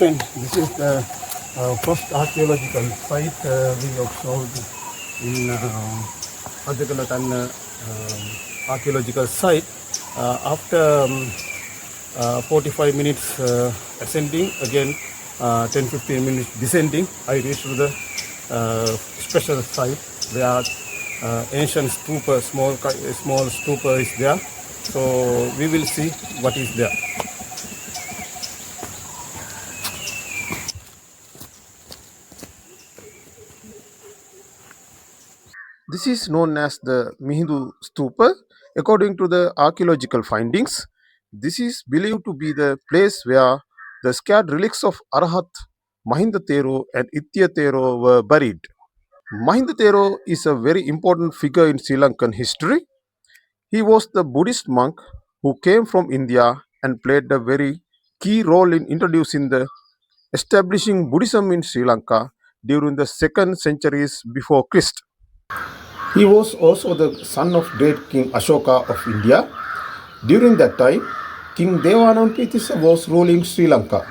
friend, this is the first archaeological site we observed in Rajagala archaeological site. After 45 minutes ascending, again 10-15 minutes descending, I reached to the special site where ancient stupa, small stupa is there. So we will see what is there. This is known as the Mihindu Stupa. According to the archaeological findings, this is believed to be the place where the scared relics of Arahat, Mahinda Thero and Ittiya Thero were buried. Mahinda Thero is a very important figure in Sri Lankan history. He was the Buddhist monk who came from India and played a very key role in introducing the establishing Buddhism in Sri Lanka during the 2nd centuries before Christ. He was also the son of great King Ashoka of India. During that time, King Devanampittisa was ruling Sri Lanka.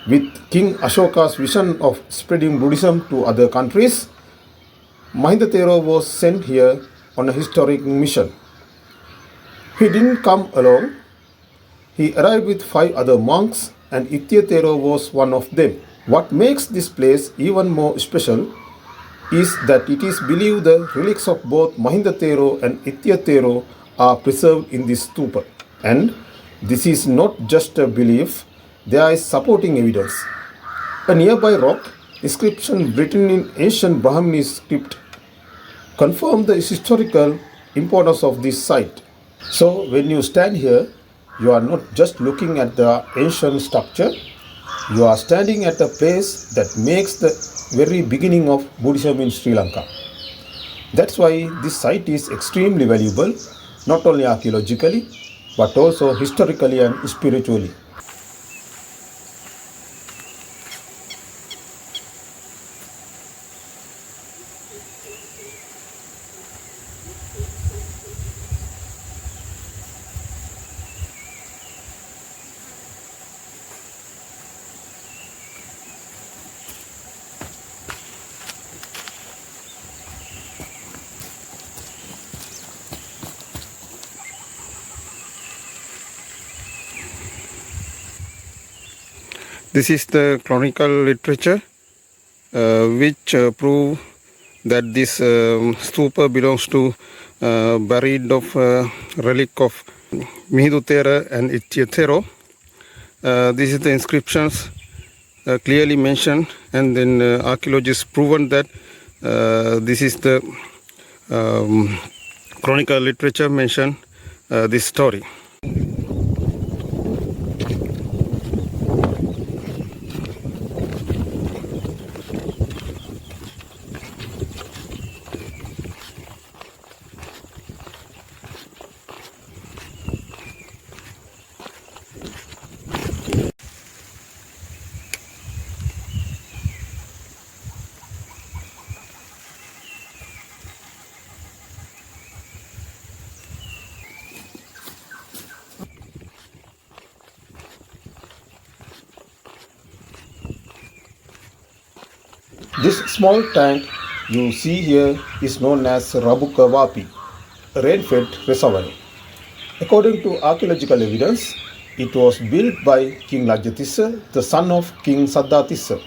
With King Ashoka's vision of spreading Buddhism to other countries, Mahinda Thero was sent here on a historic mission. He didn't come alone. He arrived with 5 other monks and Ittiya Thero was one of them. What makes this place even more special is that it is believed the relics of both Mahinda Thero and Ittiya Thero are preserved in this stupa. And this is not just a belief, there is supporting evidence. A nearby rock, inscription written in ancient Brahmi script, confirm the historical importance of this site. So when you stand here, you are not just looking at the ancient structure, you are standing at a place that makes the very beginning of Buddhism in Sri Lanka. That's why this site is extremely valuable, not only archaeologically, but also historically and spiritually. This is the chronicle literature which prove that this stupa belongs to buried of relic of Mihindu Thero and Ittiya Thero. This is the inscriptions clearly mentioned, and then archaeologists proven that this is the chronicle literature mention this story. This small tank you see here is known as Rambuka Wewa, a rain-fed reservoir. According to archaeological evidence, it was built by King Lajjithissa, the son of King Saddhatissa.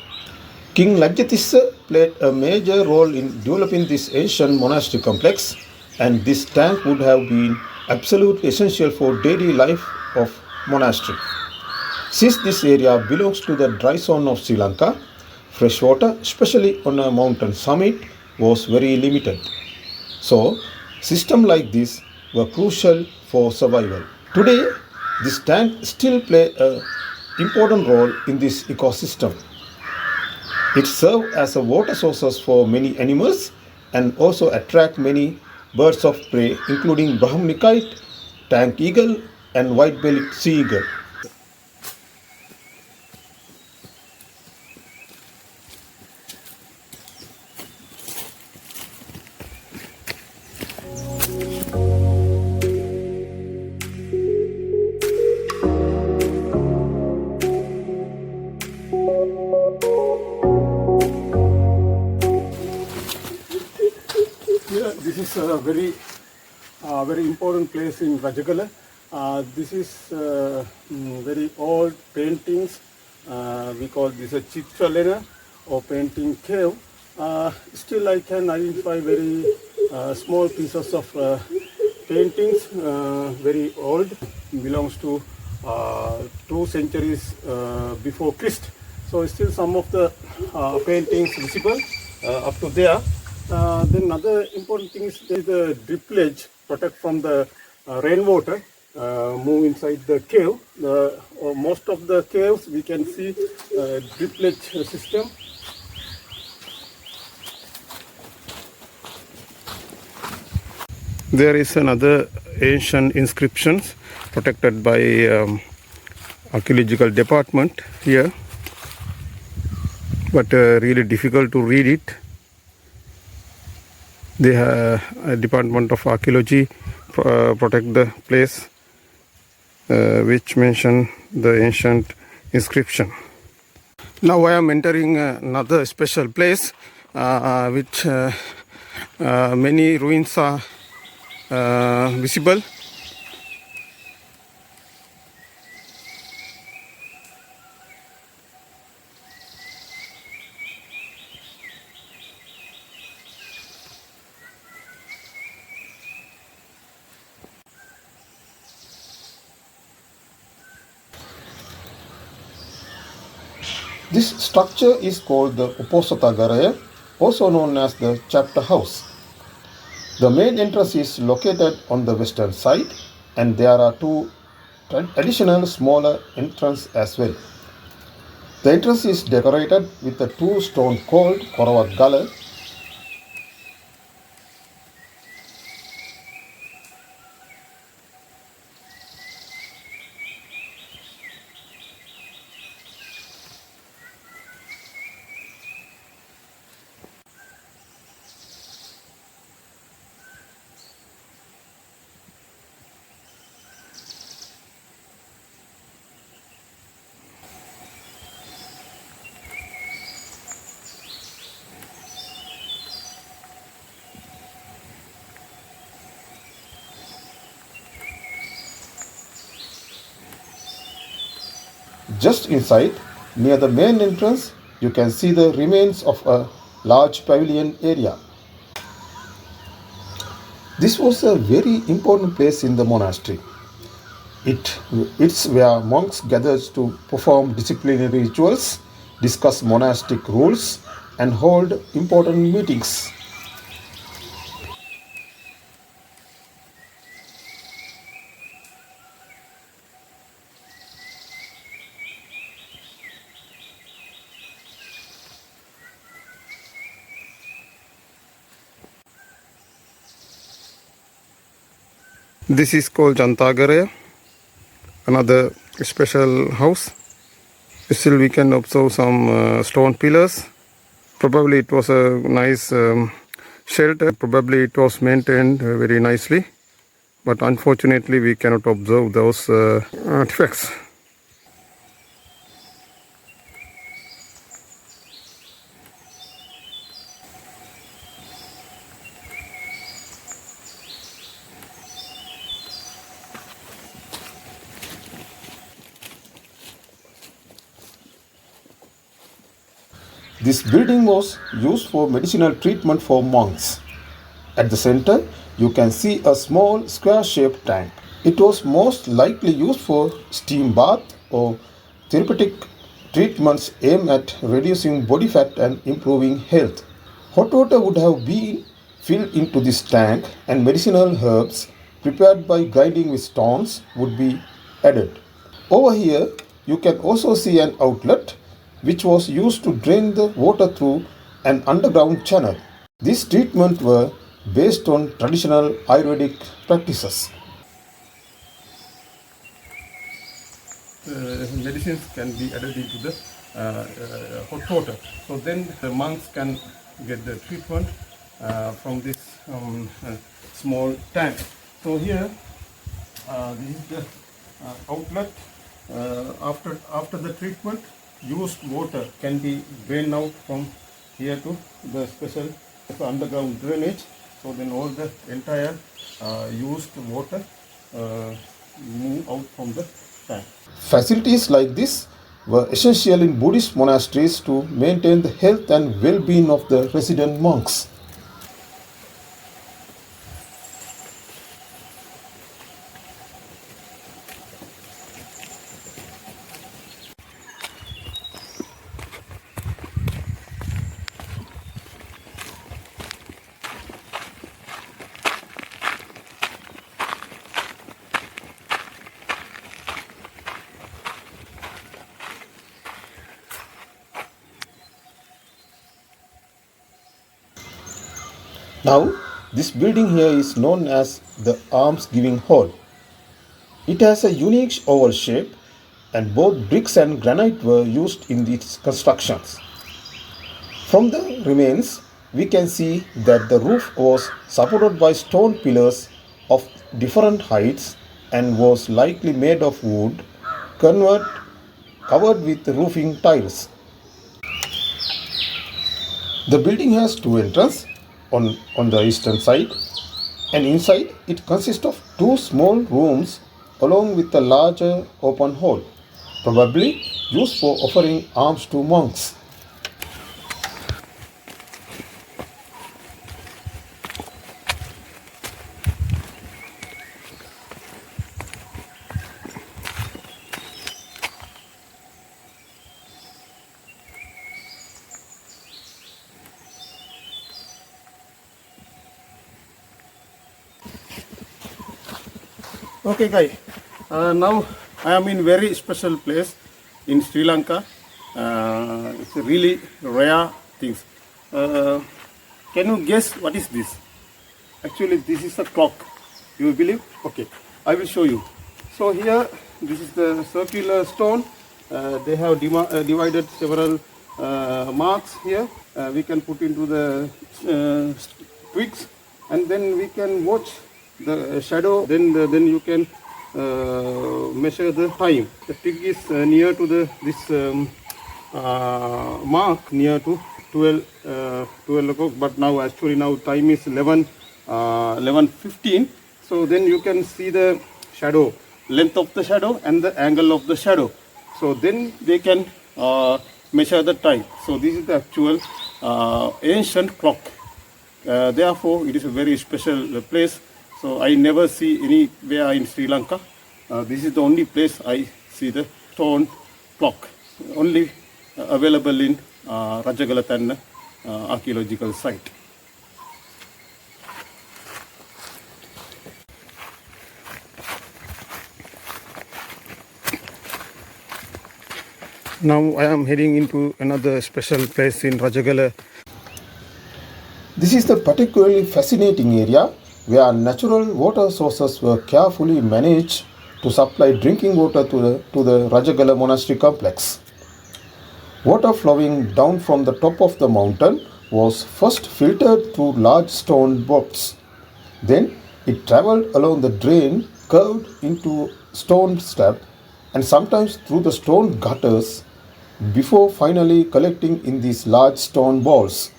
King Lajjithissa played a major role in developing this ancient monastery complex, and this tank would have been absolutely essential for daily life of monastery. Since this area belongs to the dry zone of Sri Lanka, fresh water, especially on a mountain summit, was very limited. So, systems like this were crucial for survival. Today, this tank still plays an important role in this ecosystem. It serves as a water source for many animals and also attract many birds of prey, including Brahmi kite, tank eagle, and white-bellied sea eagle. Yeah, this is a very important place in Rajagala. This is very old paintings. We call this a Chitralena or painting cave. Still, I can identify very small pieces of paintings, very old, belongs to 2 centuries before Christ. So still some of the paintings visible up to there. Then another important thing is the drippage, protect from the rainwater, move inside the cave. Most of the caves we can see drippage system. There is another ancient inscriptions protected by archaeological department here, but really difficult to read it. They have a department of archaeology protect the place which mention the ancient inscription. Now I am entering another special place which many ruins are visible. This structure is called the Uposathagaraya, also known as the chapter house. The main entrance is located on the western side, and there are 2 additional smaller entrances as well. The entrance is decorated with the 2 stones called Rajagala. Just inside, near the main entrance, you can see the remains of a large pavilion area. This was a very important place in the monastery. It's where monks gathered to perform disciplinary rituals, discuss monastic rules, and hold important meetings. This is called Janthagaraya, another special house. Still we can observe some stone pillars. Probably it was a nice shelter. Probably it was maintained very nicely. But unfortunately we cannot observe those artifacts. This building was used for medicinal treatment for monks. At the center, you can see a small square-shaped tank. It was most likely used for steam bath or therapeutic treatments aimed at reducing body fat and improving health. Hot water would have been filled into this tank, and medicinal herbs prepared by grinding with stones would be added. Over here, you can also see an outlet which was used to drain the water through an underground channel. These treatments were based on traditional Ayurvedic practices. Medicines can be added into the hot water. So then the monks can get the treatment from this small tank. So here, this is the outlet. After the treatment, used water can be drained out from here to the special underground drainage. So then all the entire used water move out from the tank. Facilities like this were essential in Buddhist monasteries to maintain the health and well-being of the resident monks. Now, this building here is known as the alms giving hall. It has a unique oval shape, and both bricks and granite were used in its constructions. From the remains, we can see that the roof was supported by stone pillars of different heights and was likely made of wood, convert, covered with roofing tiles. The building has two entrances on the eastern side, and inside it consists of two small rooms along with a larger open hall, probably used for offering alms to monks. Okay, guys. Now I am in very special place in Sri Lanka. It's a really rare things. Uh, can you guess what is this? Actually, this is a clock. You believe? Okay, I will show you. So here, this is the circular stone. They have divided several marks here. We can put into the twigs, and then we can watch the shadow. Then you can measure the time. The twig is near to this mark near to 12 o'clock, but now actually now time is 11:15. So then you can see the shadow, length of the shadow and the angle of the shadow. So then they can measure the time. So this is the actual ancient clock. Therefore, it is a very special place. So I never see anywhere in Sri Lanka. This is the only place I see the stone clock. Only available in Rajagala archaeological site. Now I am heading into another special place in Rajagala. This is the particularly fascinating area where natural water sources were carefully managed to supply drinking water to the Rajagala monastery complex. Water flowing down from the top of the mountain was first filtered through large stone boats. Then it traveled along the drain curved into stone slab and sometimes through the stone gutters before finally collecting in these large stone balls.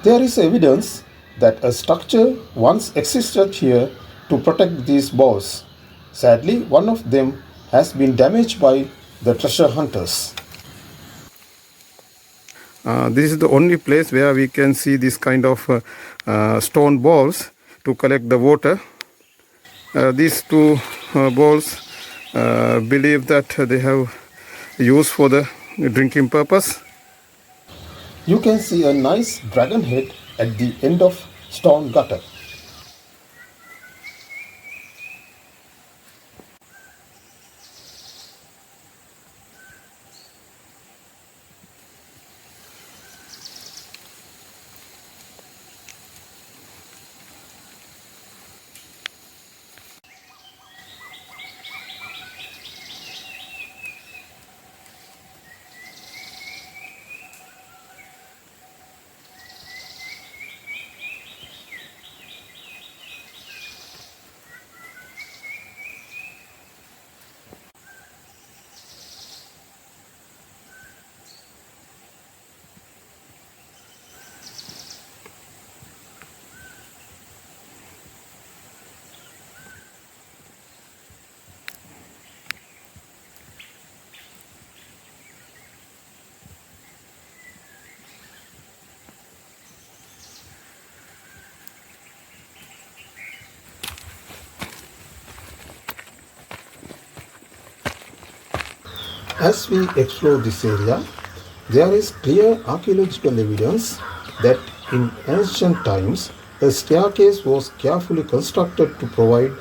There is evidence that a structure once existed here to protect these balls. Sadly, one of them has been damaged by the treasure hunters. This is the only place where we can see this kind of stone balls to collect the water. These two balls believe that they have used for the drinking purpose. You can see a nice dragon head at the end of stone gutter. As we explore this area, there is clear archaeological evidence that in ancient times a staircase was carefully constructed to provide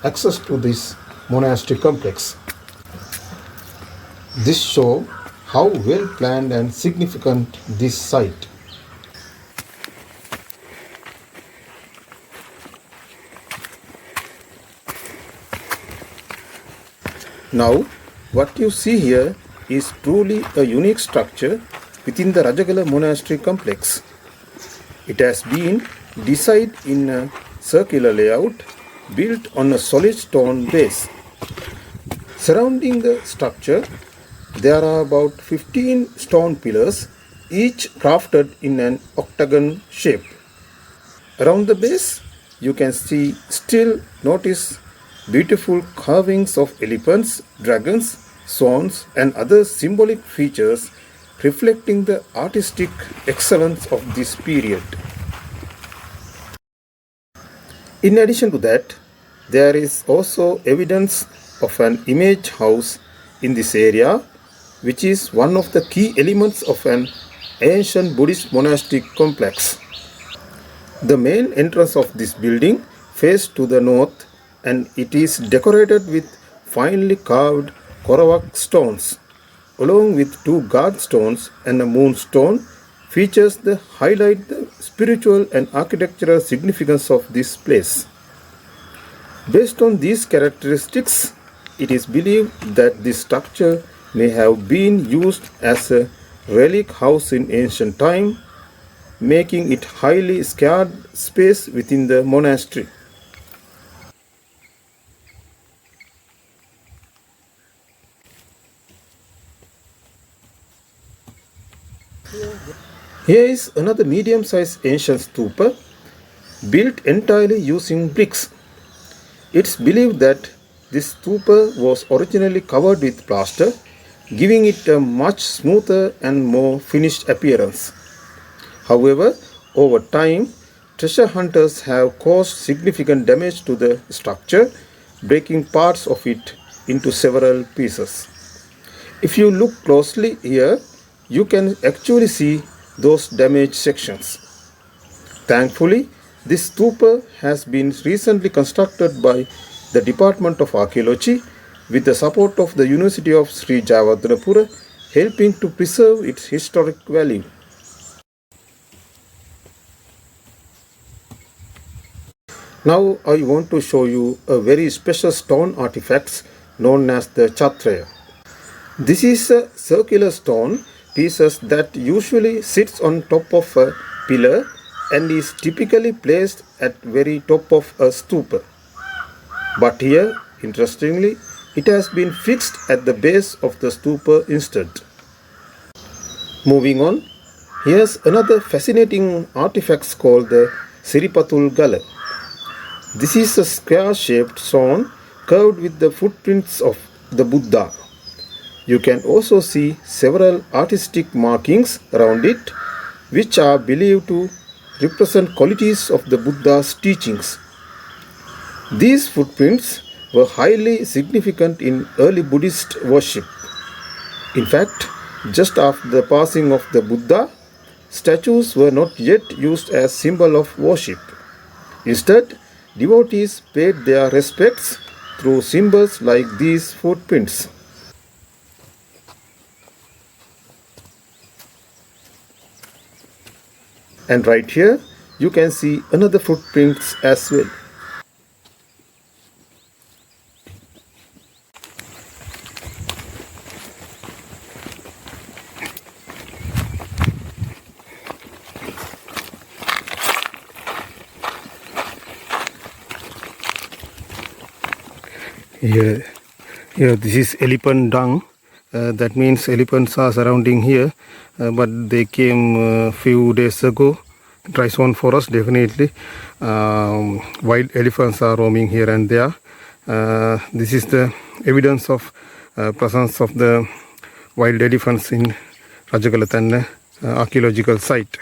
access to this monastery complex. This shows how well planned and significant this site. Now, what you see here is truly a unique structure within the Rajagala monastery complex. It has been designed in a circular layout built on a solid stone base. Surrounding the structure, there are about 15 stone pillars, each crafted in an octagon shape. Around the base, you can still notice beautiful carvings of elephants, dragons, swans, and other symbolic features reflecting the artistic excellence of this period. In addition to that, there is also evidence of an image house in this area, which is one of the key elements of an ancient Buddhist monastic complex. The main entrance of this building faces to the north, and it is decorated with finely carved Korawak stones, along with two guard stones and a moonstone, features that highlight the spiritual and architectural significance of this place. Based on these characteristics, it is believed that this structure may have been used as a relic house in ancient time, making it highly scarce space within the monastery. Here is another medium-sized ancient stupa built entirely using bricks. It's believed that this stupa was originally covered with plaster, giving it a much smoother and more finished appearance. However, over time, treasure hunters have caused significant damage to the structure, breaking parts of it into several pieces. If you look closely here, you can actually see those damaged sections. Thankfully, this stupa has been recently constructed by the Department of Archaeology with the support of the University of Sri Lanka, helping to preserve its historic value. Now I want to show you a very special stone artifacts known as the Janthagaraya. This is a circular stone pieces that usually sits on top of a pillar and is typically placed at very top of a stupa. But here, interestingly, it has been fixed at the base of the stupa instead. Moving on, here's another fascinating artifact called the Gala. This is a square-shaped stone curved with the footprints of the Buddha. You can also see several artistic markings around it, which are believed to represent qualities of the Buddha's teachings. These footprints were highly significant in early Buddhist worship. In fact, just after the passing of the Buddha, statues were not yet used as symbol of worship. Instead, devotees paid their respects through symbols like these footprints. And right here, you can see another footprints as well. Here this is elephant dung. That means elephants are surrounding here, but they came a few days ago. Dry zone for us, definitely. Wild elephants are roaming here and there. This is the evidence of presence of the wild elephants in Rajagala archaeological site.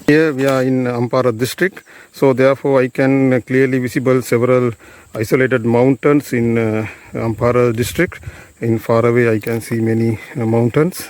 Here we are in Ampara district, so therefore I can clearly visible several isolated mountains in Ampara district. In far away I can see many mountains.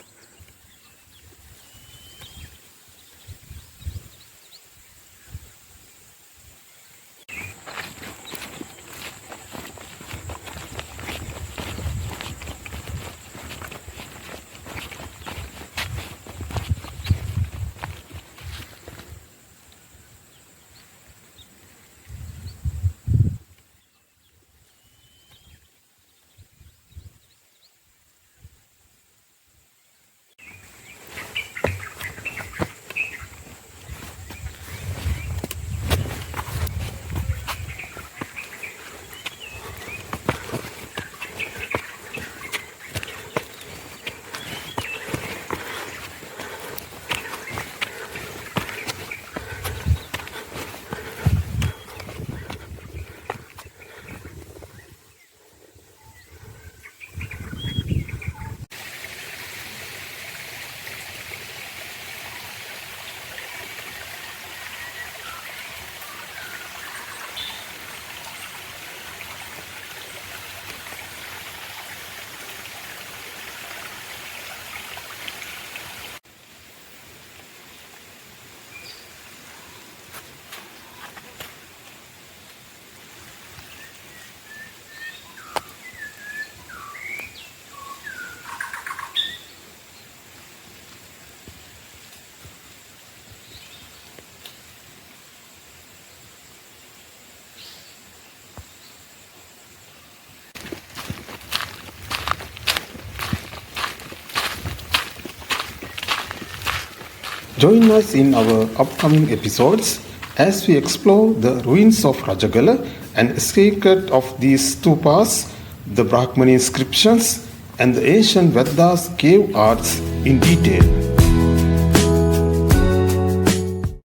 Join us in our upcoming episodes as we explore the ruins of Rajagala and secret of these stupas, the Brahmani inscriptions, and the ancient Vedas cave arts in detail.